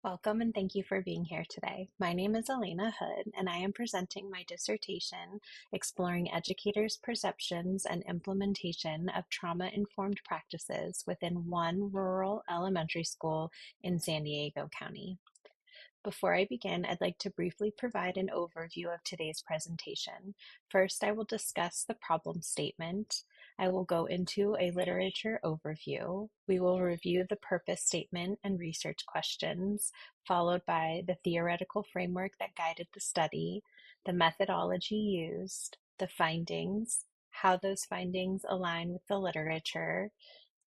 Welcome and thank you for being here today. My name is Elena Hood, and I am presenting my dissertation exploring educators' perceptions and implementation of trauma-informed practices within one rural elementary school in San Diego County. Before I begin, I'd like to briefly provide an overview of today's presentation. First, I will discuss the problem statement. I will go into a literature overview. We will review the purpose statement and research questions, followed by the theoretical framework that guided the study, the methodology used, the findings, how those findings align with the literature,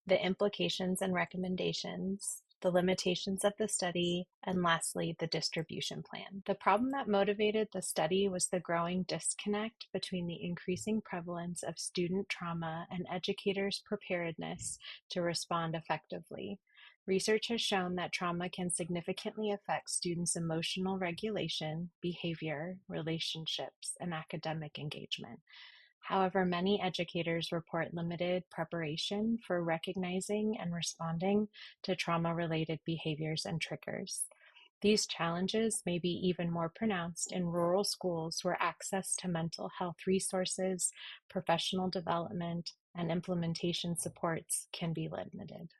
the implications and recommendations, the limitations of the study, and lastly, the distribution plan. The problem that motivated the study was the growing disconnect between the increasing prevalence of student trauma and educators' preparedness to respond effectively. Research has shown that trauma can significantly affect students' emotional regulation, behavior, relationships, and academic engagement. However, many educators report limited preparation for recognizing and responding to trauma-related behaviors and triggers. These challenges may be even more pronounced in rural schools where access to mental health resources, professional development, and implementation supports can be limited.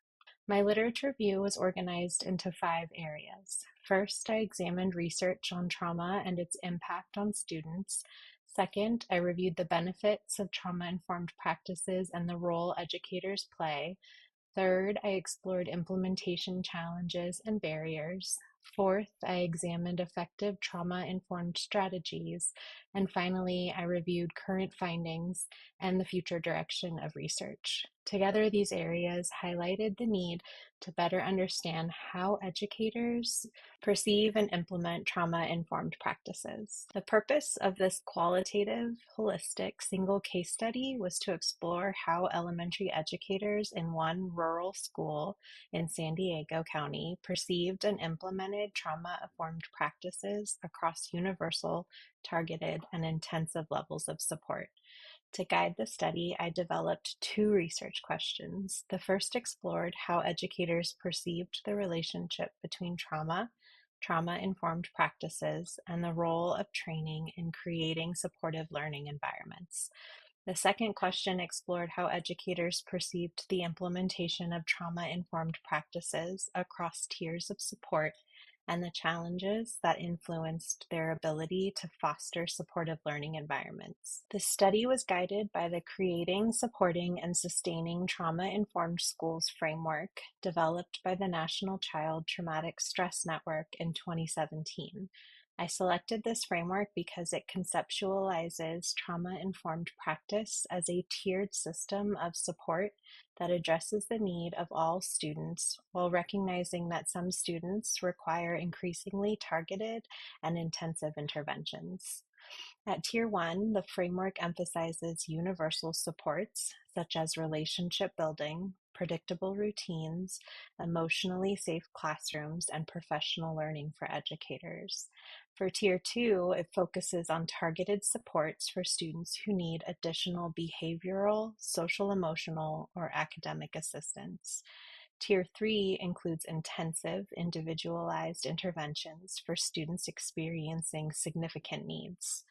My literature review was organized into 5 areas. First, I examined research on trauma and its impact on students. Second, I reviewed the benefits of trauma-informed practices and the role educators play. Third, I explored implementation challenges and barriers. Fourth, I examined effective trauma-informed strategies. And finally, I reviewed current findings and the future direction of research. Together, these areas highlighted the need to better understand how educators perceive and implement trauma-informed practices. The purpose of this qualitative, holistic, single case study was to explore how elementary educators in one rural school in San Diego County perceived and implemented trauma-informed practices across universal, targeted, and intensive levels of support. To guide the study, I developed 2 research questions. The first explored how educators perceived the relationship between trauma-informed practices, and the role of training in creating supportive learning environments. The second question explored how educators perceived the implementation of trauma-informed practices across tiers of support and the challenges that influenced their ability to foster supportive learning environments. The study was guided by the Creating, Supporting, and Sustaining Trauma-Informed Schools framework developed by the National Child Traumatic Stress Network in 2017. I selected this framework because it conceptualizes trauma-informed practice as a tiered system of support that addresses the need of all students while recognizing that some students require increasingly targeted and intensive interventions. At Tier 1, the framework emphasizes universal supports such as relationship building, predictable routines, emotionally safe classrooms, and professional learning for educators. For Tier 2, it focuses on targeted supports for students who need additional behavioral, social emotional, or academic assistance. Tier 3 includes intensive, individualized interventions for students experiencing significant needs.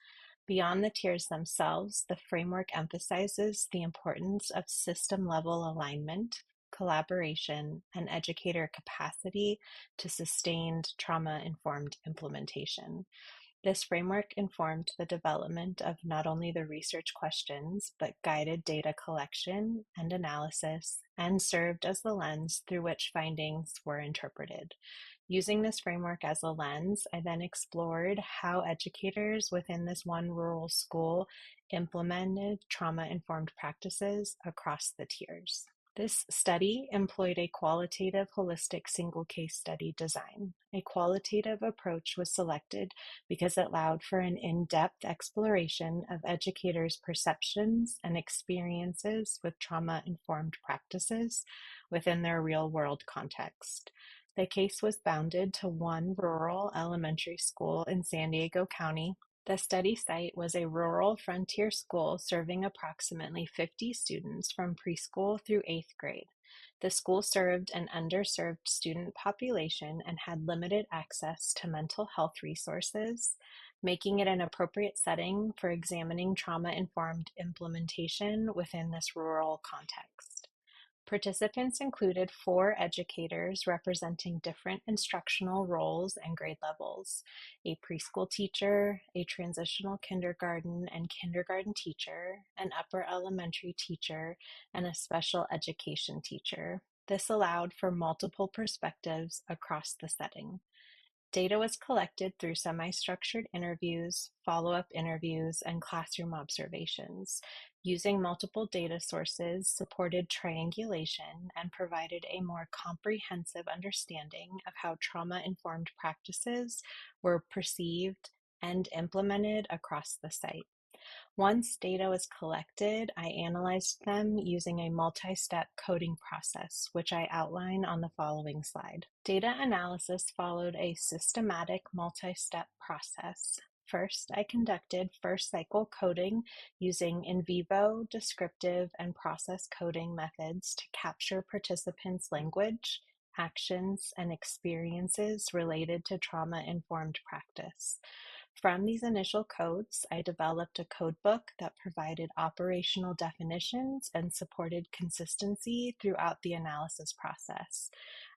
Beyond the tiers themselves, the framework emphasizes the importance of system-level alignment, collaboration, and educator capacity to sustained trauma-informed implementation. This framework informed the development of not only the research questions, but guided data collection and analysis, and served as the lens through which findings were interpreted. Using this framework as a lens, I then explored how educators within this one rural school implemented trauma-informed practices across the tiers. This study employed a qualitative, holistic, single case study design. A qualitative approach was selected because it allowed for an in-depth exploration of educators' perceptions and experiences with trauma-informed practices within their real-world context. The case was bounded to one rural elementary school in San Diego County. The study site was a rural frontier school serving approximately 50 students from preschool through 8th grade. The school served an underserved student population and had limited access to mental health resources, making it an appropriate setting for examining trauma-informed implementation within this rural context. Participants included 4 educators representing different instructional roles and grade levels: a preschool teacher, a transitional kindergarten and kindergarten teacher, an upper elementary teacher, and a special education teacher. This allowed for multiple perspectives across the setting. Data was collected through semi-structured interviews, follow-up interviews, and classroom observations. Using multiple data sources supported triangulation and provided a more comprehensive understanding of how trauma-informed practices were perceived and implemented across the site. Once data was collected, I analyzed them using a multi-step coding process, which I outline on the following slide. Data analysis followed a systematic multi-step process. First, I conducted first cycle coding using in vivo, descriptive, and process coding methods to capture participants' language, actions, and experiences related to trauma-informed practice. From these initial codes, I developed a codebook that provided operational definitions and supported consistency throughout the analysis process.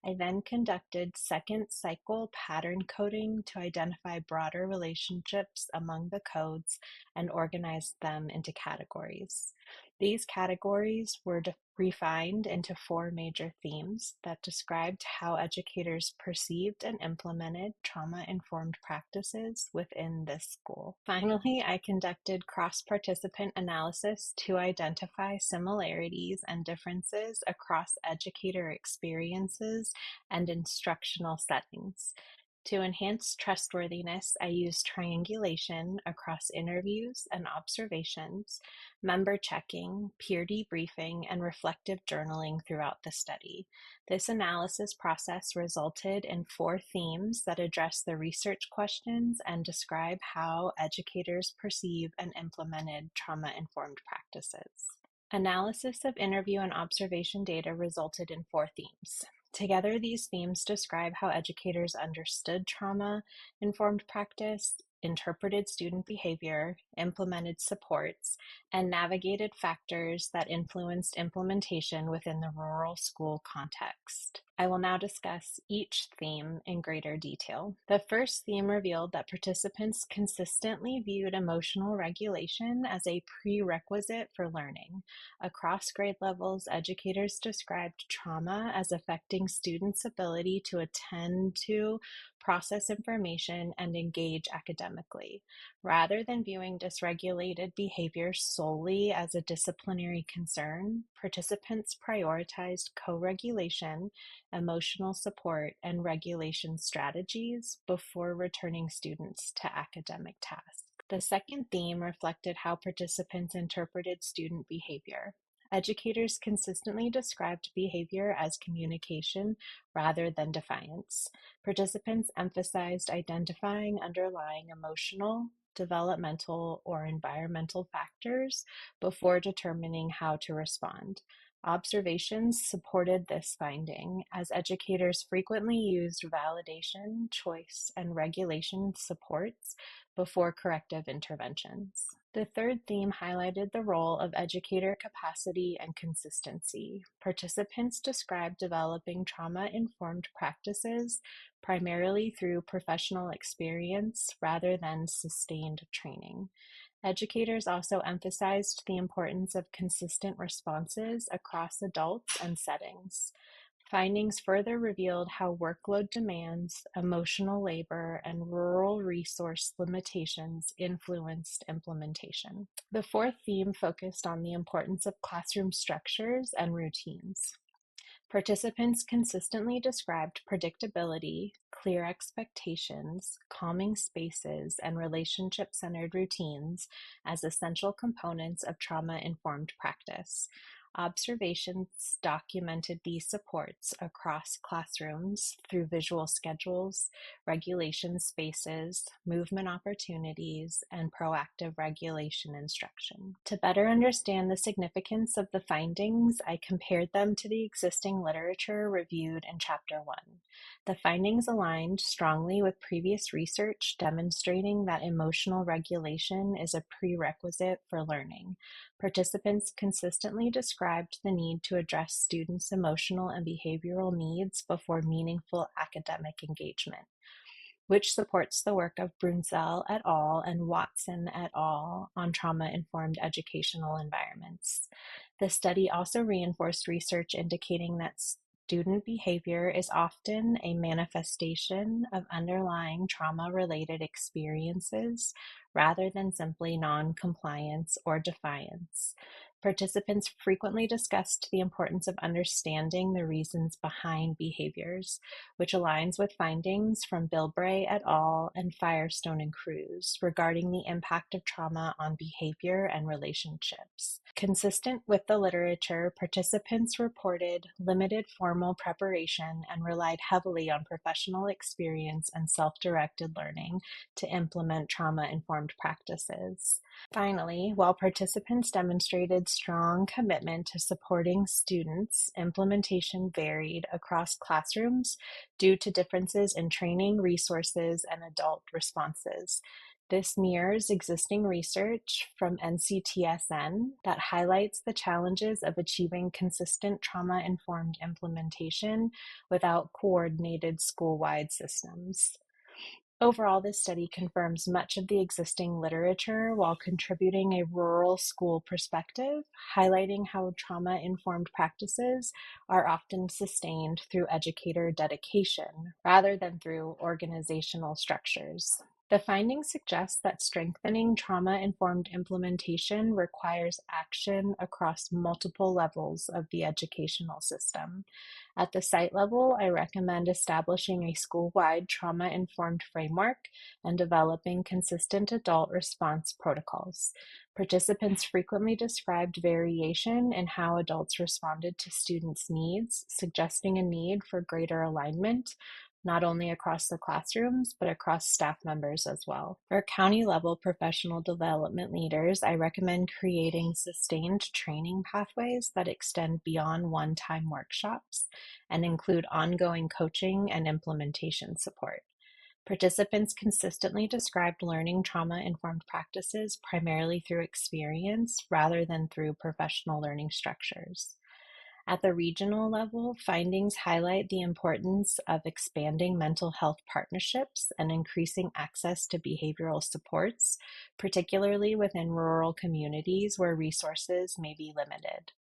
I then conducted second cycle pattern coding to identify broader relationships among the codes and organized them into categories. These categories were refined into 4 major themes that described how educators perceived and implemented trauma-informed practices within this school. Finally, I conducted cross-participant analysis to identify similarities and differences across educator experiences and instructional settings. To enhance trustworthiness, I used triangulation across interviews and observations, member checking, peer debriefing, and reflective journaling throughout the study. This analysis process resulted in 4 themes that address the research questions and describe how educators perceive and implemented trauma-informed practices. Analysis of interview and observation data resulted in 4 themes. Together, these themes describe how educators understood trauma-informed practice, interpreted student behavior, implemented supports, and navigated factors that influenced implementation within the rural school context. I will now discuss each theme in greater detail. The first theme revealed that participants consistently viewed emotional regulation as a prerequisite for learning. Across grade levels, educators described trauma as affecting students' ability to attend to, process information, and engage academically. Rather than viewing dysregulated behavior solely as a disciplinary concern, participants prioritized co-regulation, emotional support, and regulation strategies before returning students to academic tasks. The second theme reflected how participants interpreted student behavior. Educators consistently described behavior as communication rather than defiance. Participants emphasized identifying underlying emotional, developmental, or environmental factors before determining how to respond. Observations supported this finding, as educators frequently used validation, choice, and regulation supports before corrective interventions. The third theme highlighted the role of educator capacity and consistency. Participants described developing trauma-informed practices primarily through professional experience rather than sustained training. Educators also emphasized the importance of consistent responses across adults and settings. Findings further revealed how workload demands, emotional labor, and rural resource limitations influenced implementation. The fourth theme focused on the importance of classroom structures and routines. Participants consistently described predictability, clear expectations, calming spaces, and relationship-centered routines as essential components of trauma-informed practice. Observations documented these supports across classrooms through visual schedules, regulation spaces, movement opportunities, and proactive regulation instruction. To better understand the significance of the findings, I compared them to the existing literature reviewed in Chapter 1. The findings aligned strongly with previous research demonstrating that emotional regulation is a prerequisite for learning. Participants consistently described the need to address students' emotional and behavioral needs before meaningful academic engagement, which supports the work of Brunzell et al. And Watson et al. On trauma-informed educational environments. The study also reinforced research indicating that student behavior is often a manifestation of underlying trauma-related experiences rather than simply non-compliance or defiance. Participants frequently discussed the importance of understanding the reasons behind behaviors, which aligns with findings from Bilbray et al. And Firestone and Cruz regarding the impact of trauma on behavior and relationships. Consistent with the literature, participants reported limited formal preparation and relied heavily on professional experience and self-directed learning to implement trauma-informed practices. Finally, while participants demonstrated strong commitment to supporting students, implementation varied across classrooms due to differences in training, resources, and adult responses. This mirrors existing research from NCTSN that highlights the challenges of achieving consistent trauma-informed implementation without coordinated school-wide systems. Overall, this study confirms much of the existing literature while contributing a rural school perspective, highlighting how trauma-informed practices are often sustained through educator dedication rather than through organizational structures. The findings suggest that strengthening trauma-informed implementation requires action across multiple levels of the educational system. At the site level, I recommend establishing a school-wide trauma-informed framework and developing consistent adult response protocols. Participants frequently described variation in how adults responded to students' needs, suggesting a need for greater alignment, not only across the classrooms, but across staff members as well. For county-level professional development leaders, I recommend creating sustained training pathways that extend beyond one-time workshops and include ongoing coaching and implementation support. Participants consistently described learning trauma-informed practices primarily through experience rather than through professional learning structures. At the regional level, findings highlight the importance of expanding mental health partnerships and increasing access to behavioral supports, particularly within rural communities where resources may be limited.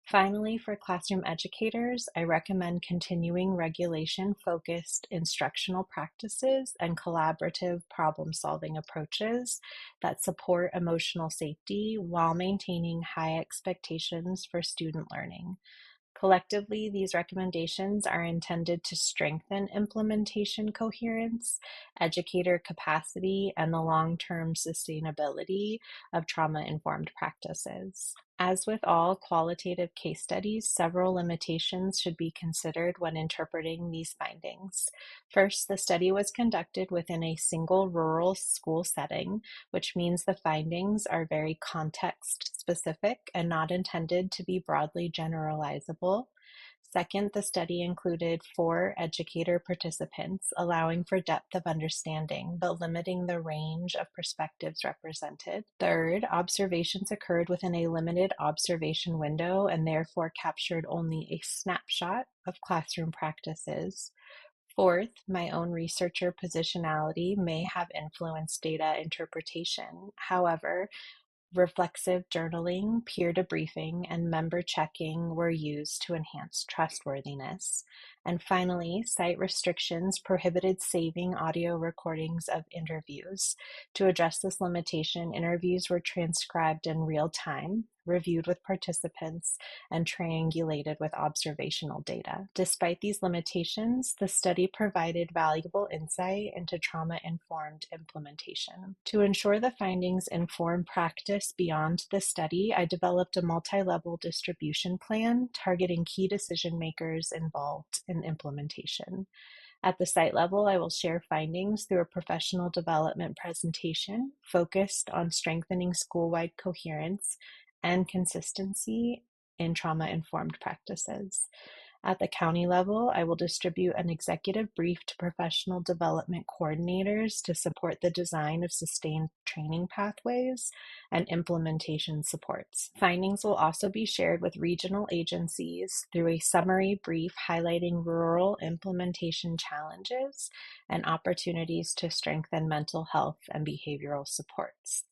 Finally, for classroom educators, I recommend continuing regulation-focused instructional practices and collaborative problem-solving approaches that support emotional safety while maintaining high expectations for student learning. Collectively, these recommendations are intended to strengthen implementation coherence, educator capacity, and the long-term sustainability of trauma-informed practices. As with all qualitative case studies, several limitations should be considered when interpreting these findings. First, the study was conducted within a single rural school setting, which means the findings are very context-specific and not intended to be broadly generalizable. Second, the study included 4 educator participants, allowing for depth of understanding, but limiting the range of perspectives represented. Third, observations occurred within a limited observation window and therefore captured only a snapshot of classroom practices. Fourth, my own researcher positionality may have influenced data interpretation. However, reflexive journaling, peer debriefing, and member checking were used to enhance trustworthiness. And finally, site restrictions prohibited saving audio recordings of interviews. To address this limitation, interviews were transcribed in real time, reviewed with participants, and triangulated with observational data. Despite these limitations, the study provided valuable insight into trauma-informed implementation. To ensure the findings inform practice beyond the study, I developed a multi-level distribution plan targeting key decision makers involved in implementation. At the site level, I will share findings through a professional development presentation focused on strengthening school-wide coherence and consistency in trauma-informed practices. At the county level, I will distribute an executive brief to professional development coordinators to support the design of sustained training pathways and implementation supports. Findings will also be shared with regional agencies through a summary brief highlighting rural implementation challenges and opportunities to strengthen mental health and behavioral supports.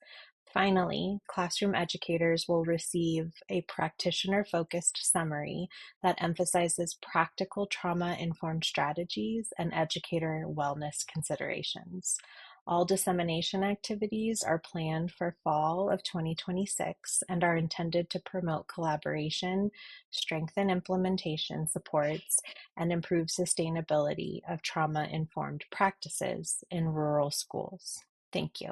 Finally, classroom educators will receive a practitioner-focused summary that emphasizes practical trauma-informed strategies and educator wellness considerations. All dissemination activities are planned for fall of 2026 and are intended to promote collaboration, strengthen implementation supports, and improve sustainability of trauma-informed practices in rural schools. Thank you.